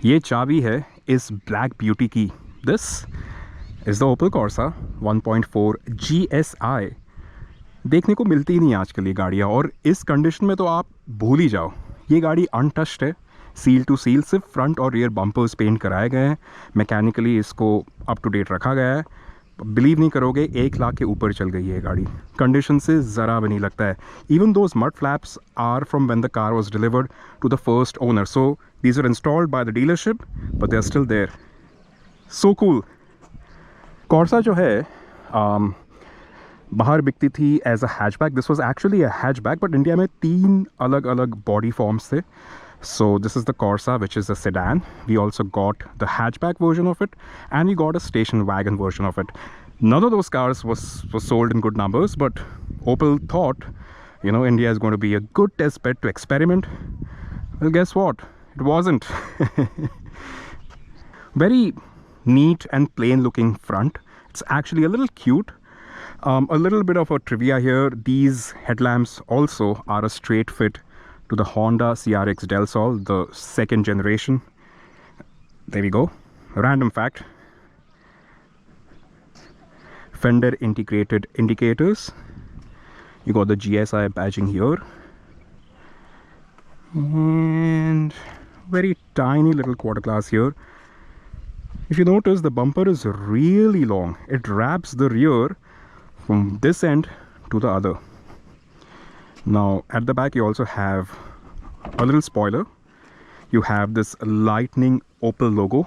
ये चाबी है इस ब्लैक ब्यूटी की। This is the Opel Corsa 1.4 GSI। देखने को मिलती ही नहीं आजकल ये गाड़ियाँ, और इस कंडीशन में तो आप भूल ही जाओ। ये गाड़ी अनटच्ड है, सील टू सील। सिर्फ फ्रंट और रियर बम्पर्स पेंट कराए गए हैं, मैकेनिकली इसको अप टू डेट रखा गया है। बिलीव नहीं करोगे, 1 लाख के ऊपर चल गई है गाड़ी। कंडीशन से ज़रा भी नहीं लगता है। Even those mud flaps are from when the car was delivered to the first owner, so these are installed by the dealership but they are still there. So cool. Corsa जो है बाहर बिकती थी as a hatchback. This was actually a hatchback, but India में 3 अलग अलग body forms थे। So this is the Corsa, which is a sedan. We also got the hatchback version of it, and we got a station wagon version of it. None of those cars was sold in good numbers, but Opel thought, you know, India is going to be a good test bed to experiment. Well, guess what? It wasn't. Very neat and plain looking front. It's actually a little cute. A little bit of a trivia here. These headlamps also are a straight fit to the Honda CRX Del Sol, the 2nd generation. There we go. Random fact. Fender integrated indicators. You got the GSI badging here. And very tiny little quarter glass here. If you notice, the bumper is really long. It wraps the rear from this end to the other. Now at the back you also have a little spoiler. You have this lightning Opel logo.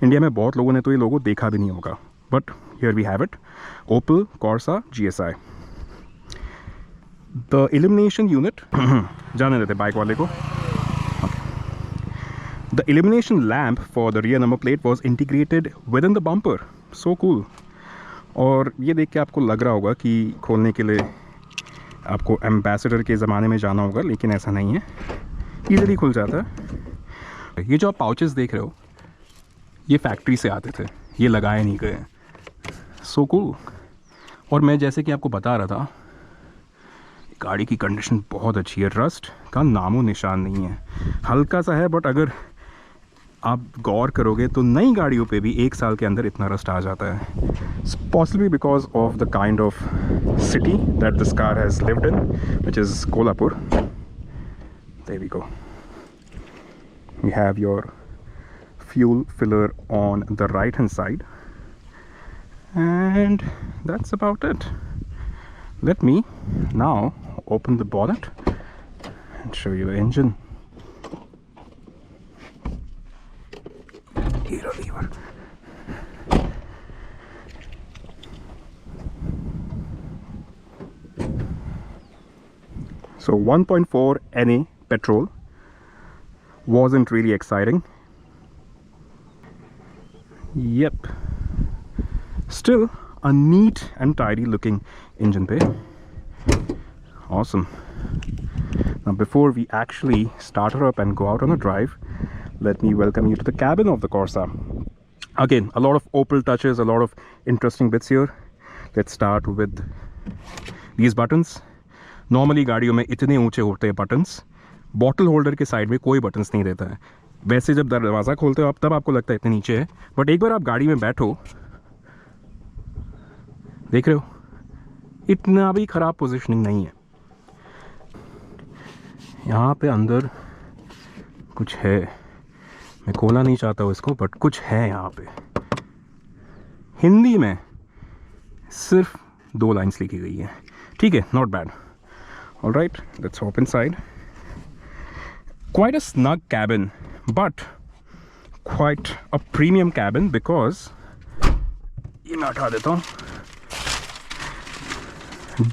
India में बहुत लोगों ने तो ये लोगो देखा भी नहीं होगा, but here we have it. Opel Corsa GSI. The illumination unit जाने देते बाइक वाले को. The illumination lamp for the rear number plate was integrated within the bumper. So cool. और ये देख के आपको लग रहा होगा कि खोलने के लिए आपको एम्बेसडर के ज़माने में जाना होगा, लेकिन ऐसा नहीं है, ईज़िली खुल जाता है। ये जो आप पाउचेस देख रहे हो, ये फैक्ट्री से आते थे, ये लगाए नहीं गए। So cool. और मैं जैसे कि आपको बता रहा था, गाड़ी की कंडीशन बहुत अच्छी है। रस्ट का नामो निशान नहीं है, हल्का सा है, बट अगर आप गौर करोगे तो नई गाड़ियों पे भी 1 साल के अंदर इतना रस्ट आ जाता है। Possibly because of the kind of city that this car has lived in, which is Kolhapur. There we go. We have your fuel filler on the right hand side, and that's about it. Let me now open the bonnet and show you the engine. Here a lever. So 1.4 NA petrol wasn't really exciting. Yep, still a neat and tidy looking engine bay. Awesome. Now before we actually start her up and go out on a drive, let me welcome you to the cabin of the Corsa. Again, a lot of Opel touches, a lot of interesting bits here. Let's start with these buttons. Normally गाड़ियों में इतने ऊंचे होते हैं buttons, bottle holder के side में कोई buttons नहीं देता है। वैसे जब दरवाज़ा खोलते हो आप, तब आपको लगता है इतने नीचे है, बट एक बार आप गाड़ी में बैठो, देख रहे हो, इतना भी ख़राब पोजीशनिंग नहीं है। यहाँ पे अंदर कुछ है, मैं खोलना नहीं चाहता हूँ इसको, बट कुछ है यहाँ पे। हिंदी में सिर्फ 2 लाइन्स लिखी गई है। ठीक है, not bad. All right, let's hop inside. Quite a snug cabin, but quite a premium cabin because ये मैं हटा देता हूँ।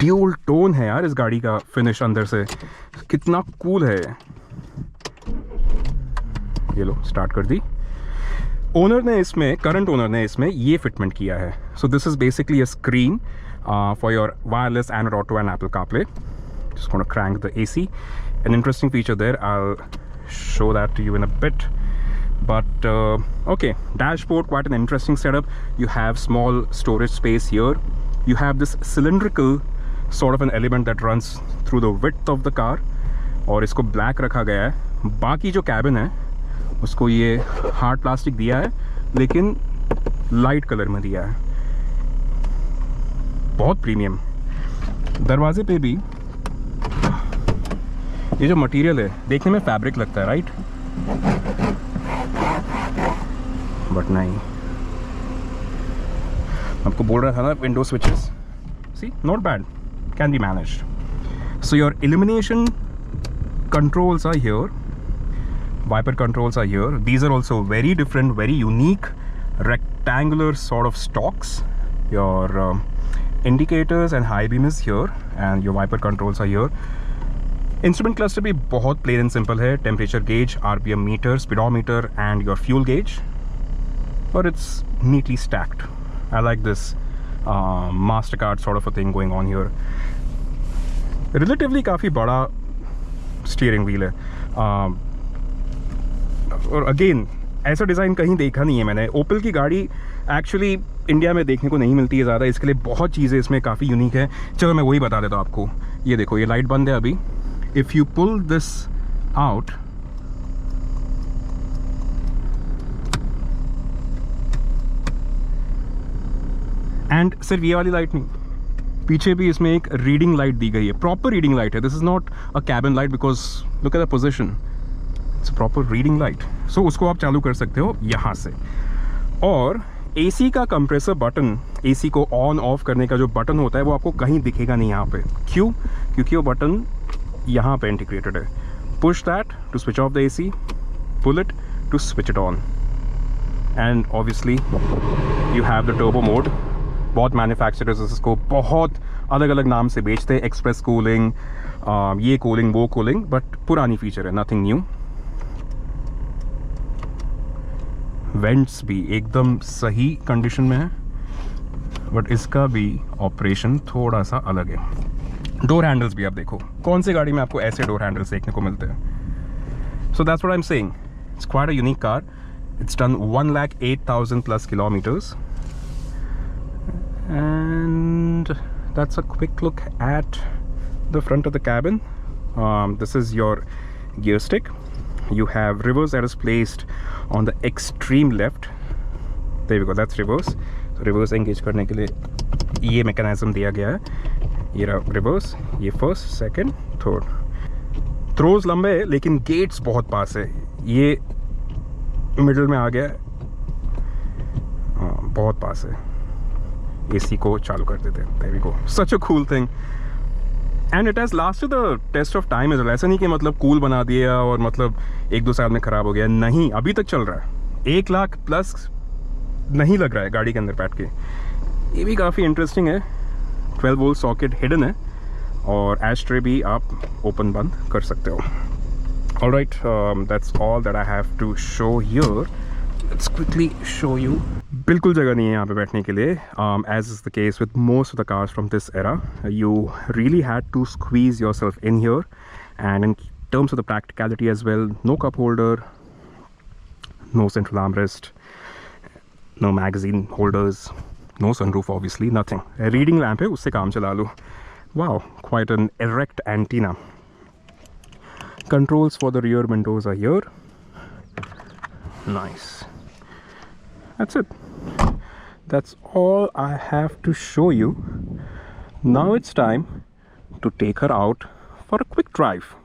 ड्यूल टोन है यार इस गाड़ी का फिनिश अंदर से, कितना कूल है। ये लो, स्टार्ट कर दी। ओनर ने इसमें, करंट ओनर ने इसमें ये फिटमेंट किया है। So this is basically a screen for your wireless Android auto and Apple CarPlay. Just going to crank the AC. An interesting feature there, I'll show that to you in a bit. But okay, dashboard, quite an interesting setup. You have small storage space here. You have this cylindrical sort of an element that runs through the width of the car, और इसको black रखा गया है. बाकी जो cabin है उसको ये हार्ड प्लास्टिक दिया है लेकिन लाइट कलर में दिया है, बहुत प्रीमियम। दरवाजे पे भी ये जो मटेरियल है देखने में फैब्रिक लगता है, राइट, बट नहीं। आपको बोल रहा था ना window switches, see not bad, can be managed. So your illumination controls are here, wiper controls are here. These are also very different, very unique rectangular sort of stalks. Your indicators and high beam is here and your wiper controls are here. Instrument cluster भी बहुत plain and simple है, temperature gauge, RPM meter, speedometer and your fuel gauge, but it's neatly stacked. I like this MasterCard sort of a thing going on here. Relatively काफ़ी बड़ा steering wheel है, और again ऐसा design कहीं देखा नहीं है मैंने। ओपल की गाड़ी एक्चुअली इंडिया में देखने को नहीं मिलती है ज़्यादा, इसके लिए बहुत चीज़ें इसमें काफ़ी यूनिक है। चलो मैं वही बता देता हूँ आपको। ये देखो, ये लाइट बंद है अभी। If you pull this out, and सिर्फ ये वाली लाइट नहीं, पीछे भी इसमें एक रीडिंग लाइट दी गई है, प्रॉपर रीडिंग लाइट है। This is not a cabin light because look at the position, it's a proper reading light. So उसको आप चालू कर सकते हो यहाँ से। और एसी का कंप्रेसर बटन, एसी को ऑन ऑफ करने का जो बटन होता है वो आपको कहीं दिखेगा नहीं यहाँ पे। क्यों? क्योंकि वो बटन यहाँ पे इंटीग्रेटेड है। Push that to switch off the AC, pull it to switch it on, and obviously you have the turbo mode. बहुत मैन्युफैक्चरर्स इसको बहुत अलग अलग नाम से बेचते हैं, एक्सप्रेस कूलिंग, ये कूलिंग, वो कूलिंग, बट पुरानी फीचर है, नथिंग न्यू। वेंट्स भी एकदम सही कंडीशन में है, बट इसका भी ऑपरेशन थोड़ा सा अलग है। डोर हैंडल्स भी आप देखो, कौन सी गाड़ी में आपको ऐसे डोर हैंडल्स देखने को मिलते हैं? So that's what I am saying, it's quite a unique car. It's done 1,08,000 plus kilometres. And that's a quick look at the front of the cabin. This is your gear stick. You have reverse that is placed on the extreme left. There we go, that's reverse. So reverse engage करने के लिए ये mechanism दिया गया है। ये रहा reverse, ये first, second, third. थ्रोज लंबे है लेकिन गेट्स बहुत पास है। ये मिडिल में आ गया, बहुत पास है। एसी को चालू कर देते हैं। There we go, such a cool thing, and it has lasted the test of time as well. ऐसा नहीं कि मतलब कूल बना दिया और मतलब 1-2 साल में ख़राब हो गया, नहीं, अभी तक चल रहा है। 1 लाख प्लस नहीं लग रहा है गाड़ी के अंदर बैठ के। ये भी काफ़ी इंटरेस्टिंग है। 12 वोल्ट सॉकेट हिडन है और एस्ट्रे भी आप ओपन बंद कर सकते हो। Alright, that's all that I have to show here. Let's quickly show you. बिल्कुल जगह नहीं है यहाँ पे बैठने के लिए, as is the case with most of the cars from this era. You really had to squeeze yourself in here, and in terms of the practicality as well, no cup holder, no central armrest, no magazine holders, no sunroof, obviously nothing. Reading lamp है, उससे काम चला लो। Wow, quite an erect antenna. Controls for the rear windows are here. Nice. That's it. That's all I have to show you. Now it's time to take her out for a quick drive.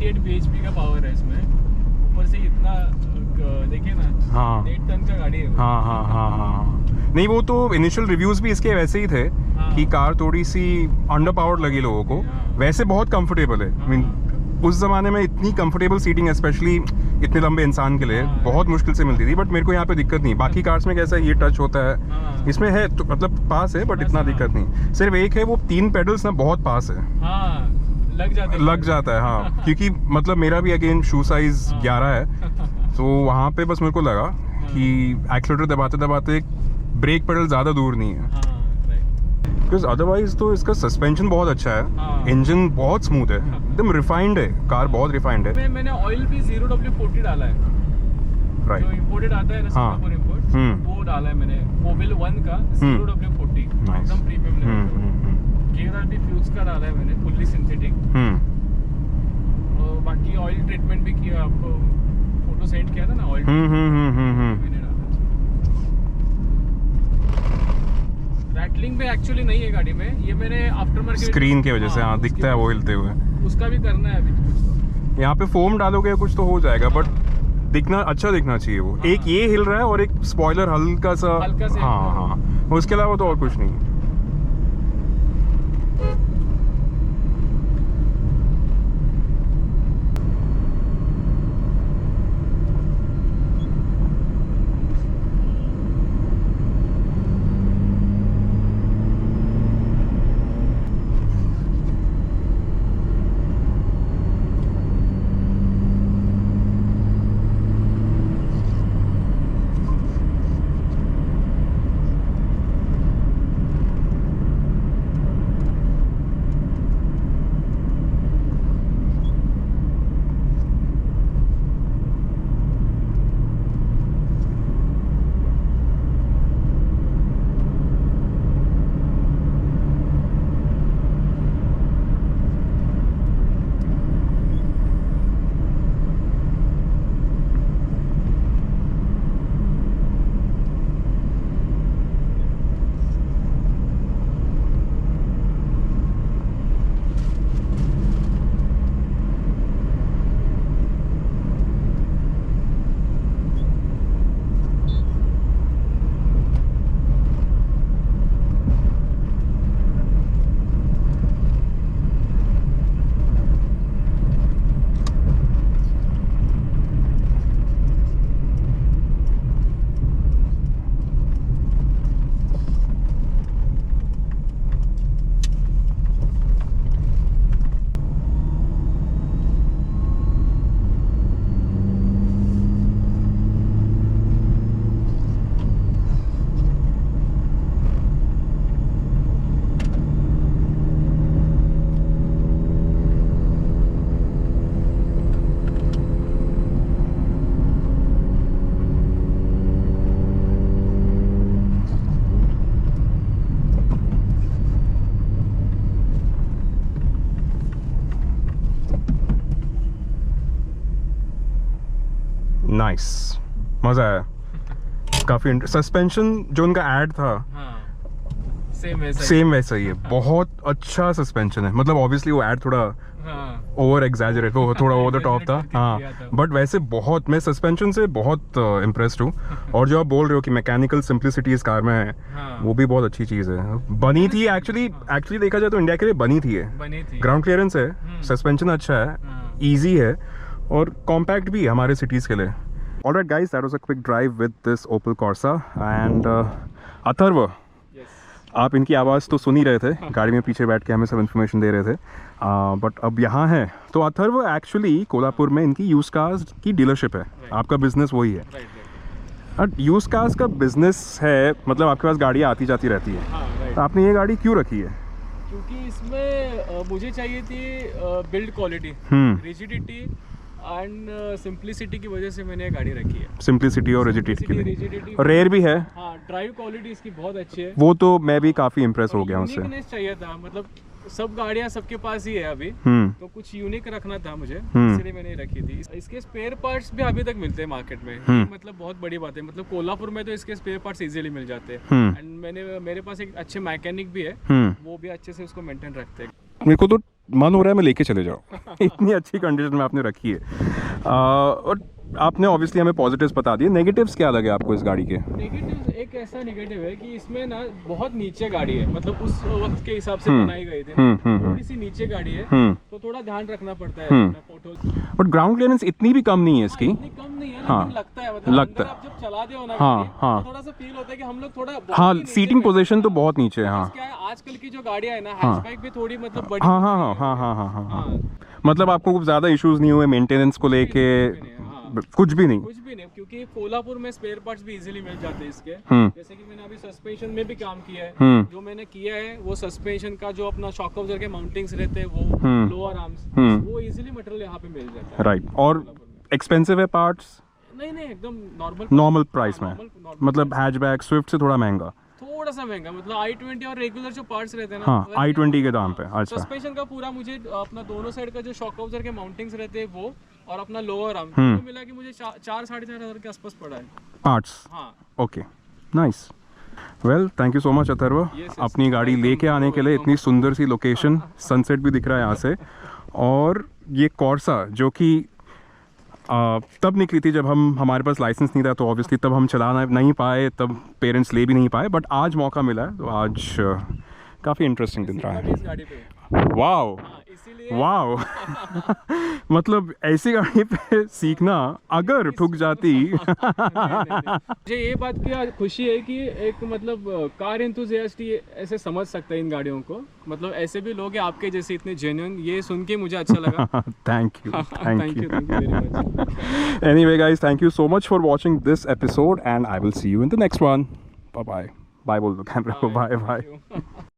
98 bhp का power है इसमें, ऊपर से इतना देखिए ना। हाँ 8 ton का गाड़ी है वो। हाँ हाँ हाँ हाँ नहीं, वो तो इनिशियल रिव्यूज़ भी इसके वैसे ही थे कि कार थोड़ी सी अंडर पावर्ड लगी लोगों को, वैसे बहुत कंफर्टेबल है। I mean, उस ज़माने में इतनी कंफर्टेबल सीटिंग स्पेशली इतने लंबे इंसान के लिए बहुत मुश्किल से मिलती थी, बट मेरे को यहाँ पे दिक्कत नहीं। बाकी कार्स में कैसा है, ये टच होता है, इसमें है तो मतलब पास है, बट इतना दिक्कत नहीं। सिर्फ एक है, वो 3 पेडल्स ना बहुत पास है, लग जाता है। हाँ क्योंकि मतलब मेरा भी अगेन शू साइज 11 है, तो वहाँ पे बस मेरे को लगा कि एक्सीलरेटर दबाते दबाते ब्रेक पेडल ज़्यादा दूर नहीं है, बिकॉज अदरवाइज तो इसका सस्पेंशन बहुत अच्छा है, इंजन बहुत स्मूथ है, एकदम रिफाइंड है, कार बहुत रिफाइंड है। मैंने ऑयल भी 0W40 डाला है, राइट, जो इंपोर्टेड आता है ना सिंगापुर इंपोर्ट, वो डाला है मैंने, मोबिल 1 का 0W40 एकदम प्रीमियम लेवल। गियर भी फ्यूज का डाला है मैंने, फुल्ली सिंथेटिक। और बाकी ऑयल ट्रीटमेंट भी किया, आपको फोटो सेंड किया था ना ऑयल मैंने डाला। रैटलिंग पे एक्चुअली नहीं है गाड़ी में, ये मैंने आफ्टर मार्केट स्क्रीन की वजह से हाँ दिखता है वो हिलते हुए, उसका भी करना है अभी कुछ। यहाँ पे फोम डालोगे कुछ तो हो जाएगा, बट दिखना अच्छा दिखना चाहिए वो। एक ये हिल रहा है और एक स्पॉइलर हल्का सा हाँ हाँ, उसके अलावा तो और कुछ नहीं। नाइस, मज़ा आया काफ़ी। सस्पेंशन जो उनका ऐड था सेम वैसा ही है, बहुत अच्छा सस्पेंशन है। मतलब ऑब्वियसली वो ऐड थोड़ा ओवर एग्जैजरेट, वो थोड़ा ओवर द टॉप था हाँ, बट वैसे बहुत, मैं सस्पेंशन से बहुत इम्प्रेस्ड हूँ। और जो आप बोल रहे हो कि मैकेनिकल सिंप्लिसिटी इस कार में है, वो भी बहुत अच्छी चीज़ है। बनी थी एक्चुअली देखा जाए तो इंडिया के लिए बनी थी। ग्राउंड क्लियरेंस है, सस्पेंशन अच्छा है, ईजी है और कॉम्पैक्ट भी हमारे सिटीज़ के लिए। Alright guys, that was a quick drive with this Opel Corsa and Atharva. आप इनकी आवाज़ तो सुन ही रहे थे, गाड़ी में पीछे बैठ के हमें सब इन्फॉर्मेशन दे रहे थे, बट अब यहाँ है। तो अथर्व एक्चुअली कोल्हापुर में इनकी यूज कार्स की डीलरशिप है, आपका बिजनेस वही है। यूज कार्स का बिजनेस है, मतलब आपके पास गाड़ियाँ आती जाती रहती है, तो आपने ये गाड़ी क्यों रखी है? क्योंकि इसमें मुझे चाहिए थी build quality, rigidity and simplicity की वजह से मैंने गाड़ी रखी है। सिंप्लिसिटी और रिजिडिटी के लिए, और रेयर भी है। हाँ, ड्राइव क्वालिटी इसकी बहुत अच्छी है। वो तो मैं भी काफ़ी इम्प्रेस हो गया उससे। यूनिकनेस चाहिए था, मतलब सब गाड़ियाँ सबके पास ही है अभी, तो कुछ यूनिक रखना था मुझे, इसलिए मैंने रखी थी। इसके स्पेयर पार्ट्स भी अभी तक मिलते हैं मार्केट में, मतलब बहुत बड़ी बात है। मतलब कोल्हापुर में तो इसके स्पेयर पार्ट्स इजीली मिल जाते हैं, एंड मेरे पास एक अच्छे मैकेनिक भी है, वो भी अच्छे से उसको मेंटेन रखते हैं। मेरे को तो मन हो रहा है मैं लेके चले जाऊँ इतनी अच्छी कंडीशन में आपने रखी है। और आपने ऑब्वियसली हमें पॉजिटिव्स बता दिए, नेगेटिव्स क्या लगे आपको इस गाड़ी के? नेगेटिव एक ऐसा नेगेटिव है कि इसमें ना बहुत नीचे गाड़ी है, मतलब उस वक्त के हिसाब से बनाई गई थी, थोड़ी सी नीचे गाड़ी है, तो थोड़ा ध्यान रखना पड़ता है फोटो। बट ग्राउंड क्लियरेंस इतनी भी कम नहीं है इसकी। इतनी कम नहीं है, लेकिन लगता है, मतलब लगता है। आप जब चला दे हो ना हाँ, गाड़ी, हाँ। तो थोड़ा सा फील होता है कि हम लोग थोड़ा हाँ, सीटिंग पोजीशन तो बहुत नीचे है। हाँ, क्या है आजकल की जो गाड़ियां है ना, हैचबैक भी थोड़ी मतलब बड़ी। हाँ हाँ हाँ हाँ हाँ हाँ हाँ, मतलब आपको कुछ ज़्यादा इश्यूज नहीं हुए मेंटेनेंस को लेके? कुछ भी नहीं, कुछ भी नहीं, क्योंकि कोल्हापुर में स्पेयर पार्ट्स भी इजीली मिल जाते हैं इसके। जैसे कि मैंने अभी सस्पेंशन में भी काम किया है, जो मैंने किया है वो सस्पेंशन का जो अपना शॉक अब्जॉर्बर के माउंटिंग्स रहते हैं वो लोअर आर्म्स, वो इजीली मटेरियल यहाँ पे मिल जाता है। राइट। और एक्सपेंसिव है पार्ट्स? नहीं एकदम नॉर्मल प्राइस में, मतलब हैचबैक स्विफ्ट से थोड़ा महंगा? थोड़ा सा महंगा, मतलब i20 और रेगुलर जो पार्ट्स रहते हैं ना, हाँ, i20 के दाम पे। अच्छा, सस्पेंशन का पूरा मुझे अपना दोनों साइड का जो शॉक अब्जॉर्बर के माउंटिंग्स रहते हैं वो और अपना लोअर आर्म तो मिला कि मुझे 4-4.5 के आसपास पड़ा है पार्ट्स। हाँ, okay, nice. Well, thank you so much Atharva, अपनी गाड़ी लेके आने के लिए। इतनी सुंदर सी लोकेशन, सनसेट भी दिख रहा है यहाँ से। और ये कॉर्सा जो कि तब निकली थी जब हमारे पास लाइसेंस नहीं था, तो ऑब्वियसली तब हम चलाना नहीं पाए, तब पेरेंट्स ले भी नहीं पाए, बट आज मौका मिला है, तो आज काफ़ी इंटरेस्टिंग दिन रहा है। इस गाड़ी पे वाओ इसीलिए वाओ मतलब ऐसी गाड़ी पे सीखना, अगर ठुक जाती मुझे ये बात की खुशी है कि एक मतलब कार एंथुसियास्ट ही ऐसे समझ सकता है इन गाड़ियों को, मतलब ऐसे भी लोग हैं आपके जैसे इतने जेन्युइन, ये सुन के मुझे अच्छा लगा। Thank you thank you very much. Anyway guys, thank you so much for watching this episode and I will see you in the next one. Bye bye. Bye बोल दो कैमरा को, bye bye.